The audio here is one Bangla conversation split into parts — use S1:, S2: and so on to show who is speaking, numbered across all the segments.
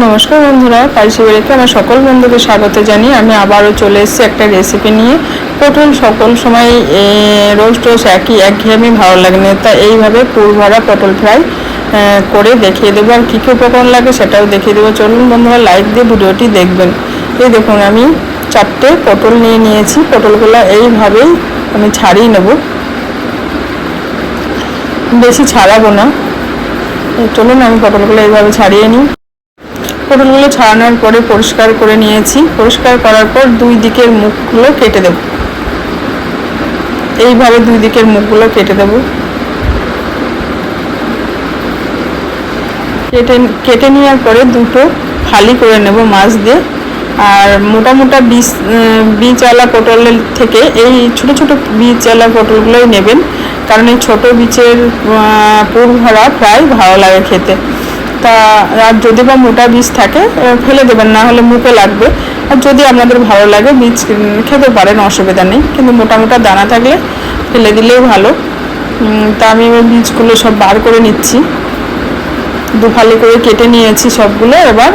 S1: নমস্কার বন্ধুরা, পাইসি বাড়িতে আমার সকল বন্ধুকে স্বাগত জানিয়ে আমি আবারও চলে এসেছি একটা রেসিপি নিয়ে। পটল সকল সময় রোজ রোজ একঘেয়েমি ভালো লাগে না, তা এইভাবে পুর ভরা পটল ফ্রাই করে দেখিয়ে দেবো। আর কী কী উপকরণ লাগে সেটাও দেখিয়ে দেবো। চলুন বন্ধুরা, লাইক দিয়ে ভিডিওটি দেখবেন। এই দেখুন, আমি 4টে পটল নিয়েছি। পটলগুলো এইভাবেই আমি ছাড়িয়ে নেব, বেশি ছাড়াবো না। চলুন আমি পটলগুলো এইভাবে ছাড়িয়ে নিই। পটলগুলো ছাড়ানোর পরে পরিষ্কার করে নিয়েছি। পরিষ্কার করার পর দুই দিকের মুখগুলো কেটে দেব। এইভাবে দুই দিকের মুখগুলো কেটে দেব। কেটে নেওয়ার পরে দুটো ফালি করে নেব মাছ দিয়ে। আর মোটা মোটা বীজওয়ালা পটলের থেকে এই ছোট ছোট বীজওয়ালা পটলগুলোই নেবেন, কারণ এই ছোটো বীজের পুর ভরা প্রায় ভালো লাগে খেতে। তা আর যদি বা মোটা বীজ থাকে ফেলে দেবেন, না হলে মুখে লাগবে। আর যদি আপনাদের ভালো লাগে বীজ খেতে পারেন, অসুবিধা নেই, কিন্তু মোটা মোটা দানা থাকলে ফেলে দিলেই ভালো। তা আমি বীজগুলো সব বার করে নিচ্ছি। দুফালি করে কেটে নিয়েছি সবগুলো। এবার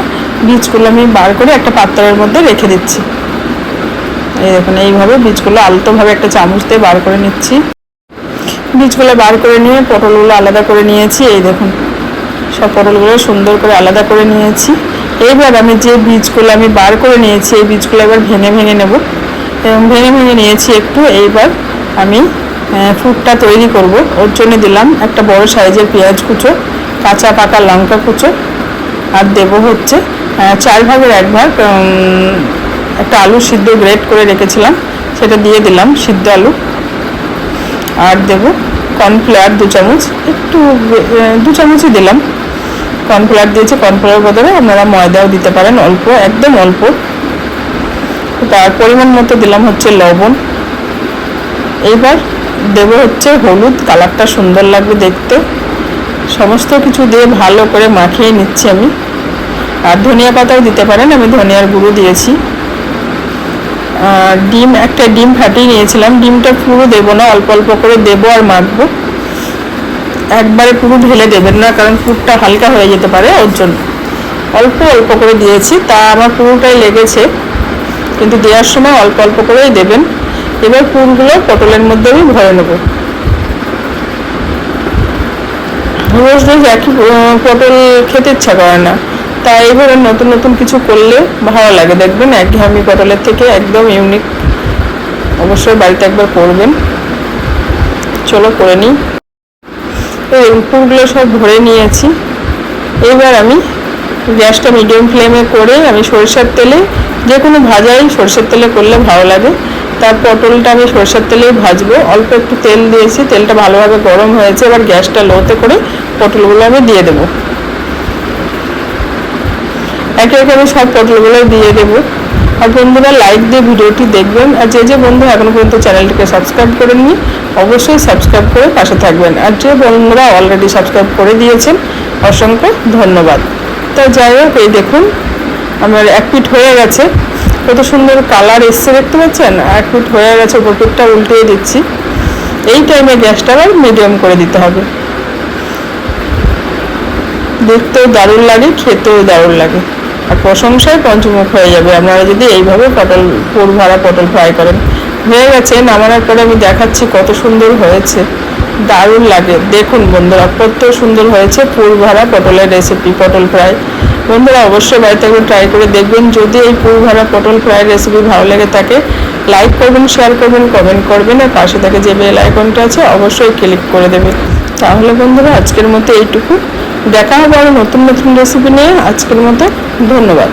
S1: বীজগুলো আমি বার করে একটা পাত্রের মধ্যে রেখে দিচ্ছি। এই দেখুন, এইভাবে বীজগুলো আলতোভাবে একটা চামচ দিয়ে বার করে নিচ্ছি। বীজগুলো বার করে নিয়ে পটলগুলো আলাদা করে নিয়েছি। এই দেখুন, সব পটলগুলো সুন্দর করে আলাদা করে নিয়েছি। এইবার আমি যে বীজগুলো আমি বার করে নিয়েছি, এই বীজগুলো এবার ভেঙে ভেঙে নেব। এবং ভেঙে ভেঙে নিয়েছি একটু। এইবার আমি ফুডটা তৈরি করব। ওর জন্য দিলাম একটা বড় সাইজের পেঁয়াজ কুচো, কাঁচা পাকা লঙ্কা কুচো, আর দেব হচ্ছে 4 ভাগের 1 ভাগ একটা আলু সিদ্ধ গ্রেট করে রেখেছিলাম, সেটা দিয়ে দিলাম, সিদ্ধ আলু। আর দেব কর্নফ্লাওয়ার 2 চামচ, একটু 2 চামচই দিলাম। কর্নফ্লাওয়ার দিয়েছি, কর্নফ্লাওয়ার বদলে আপনারা ময়দাও দিতে পারেন, অল্প, একদম অল্প। তার পরিমাণ মতো দিলাম হচ্ছে লবণ। এইবার দেব হচ্ছে হলুদ, কালারটা সুন্দর লাগবে দেখতে। সমস্ত কিছু দিয়ে ভালো করে মাখিয়ে নিচ্ছি আমি। আর ধনিয়া পাতাও দিতে পারেন, আমি ধনিয়ার গুঁড়ো দিয়েছি। একটা ডিম ফাটিয়ে নিয়েছিলাম। ডিমটা পুরো দেবো না, অল্প অল্প করে দেবো আর মাখবো। একবারে পুরো ঢেলে দেবেন না, কারণ পুরটা হালকা হয়ে যেতে পারে, ওর জন্য অল্প অল্প করে দিয়েছি। তা আমার পুরোটাই লেগেছে, কিন্তু দেওয়ার সময় অল্প অল্প করেই দেবেন। এবার পুরগুলো পটলের মধ্যে আমি ভরে নেব। রোজ রোজ একই পটল খেতে ইচ্ছা করে না, তাই এবারে নতুন নতুন কিছু করলে ভালো লাগে। দেখবেন একঘেয়েমি পটলের থেকে একদম ইউনিক। অবশ্যই বাড়িতে একবার করবেন। চলো করে নিই। এই পুরগুলো সব ভরে নিয়েছি। এইবার আমি গ্যাসটা মিডিয়াম ফ্লেমে করে আমি সরষের তেলে, যে কোনো ভাজাই সরষের তেলে করলে ভালো লাগে। তার পটলটা আমি সরষের তেলেই ভাজবো। অল্প একটু তেল দিয়েছি, তেলটা ভালোভাবে গরম হয়েছে। এবার গ্যাসটা লোতে করে পটলগুলো আমি দিয়ে দেবো। একে একে আমি সব পটলগুলো দিয়ে দেবো। আর বন্ধুরা, লাইক দিয়ে ভিডিওটি দেখবেন। আর যে বন্ধু এখনো পর্যন্ত চ্যানেলটিকে সাবস্ক্রাইব করেননি, অবশ্যই সাবস্ক্রাইব করে পাশে থাকবেন। আর যে বন্ধুরা অলরেডি সাবস্ক্রাইব করে দিয়েছেন, অসংখ্য ধন্যবাদ। তো যাই হোক, এই দেখুন আমার 1 পিঠ হয়ে গেছে। কত সুন্দর কালার এসছে দেখতে পাচ্ছেন। 1 পিঠ হয়ে গেছে, ওপর পিঠটা উল্টিয়ে দিচ্ছি। এই টাইমে গ্যাসটা আবার মিডিয়াম করে দিতে হবে। দেখতেও দারুণ লাগে, খেতেও দারুণ লাগে, আর প্রশংসায় পঞ্চমুখ হয়ে যাবে আপনারা যদি এইভাবে পুর ভরা পটল ফ্রাই করেন। হয়ে গেছে, নামানোর পরে আমি দেখাচ্ছি কত সুন্দর হয়েছে, দারুণ লাগে। দেখুন বন্ধুরা, কত সুন্দর হয়েছে পুর ভরা পটলের রেসিপি, পটল ফ্রাই। বন্ধুরা অবশ্যই বাড়িতে একবার ট্রাই করে দেখবেন। যদি এই পুর ভরা পটল ফ্রাই রেসিপি ভালো লেগে থাকে, লাইক করবেন, শেয়ার করবেন, কমেন্ট করবেন। আর পাশে থেকে যে বেল আইকনটা আছে অবশ্যই ক্লিক করে দেবেন। তাহলে বন্ধুরা আজকের মতো এইটুকু। দেখা হবে আরও নতুন নতুন রেসিপি নিয়ে। আজকের মতো ধন্যবাদ।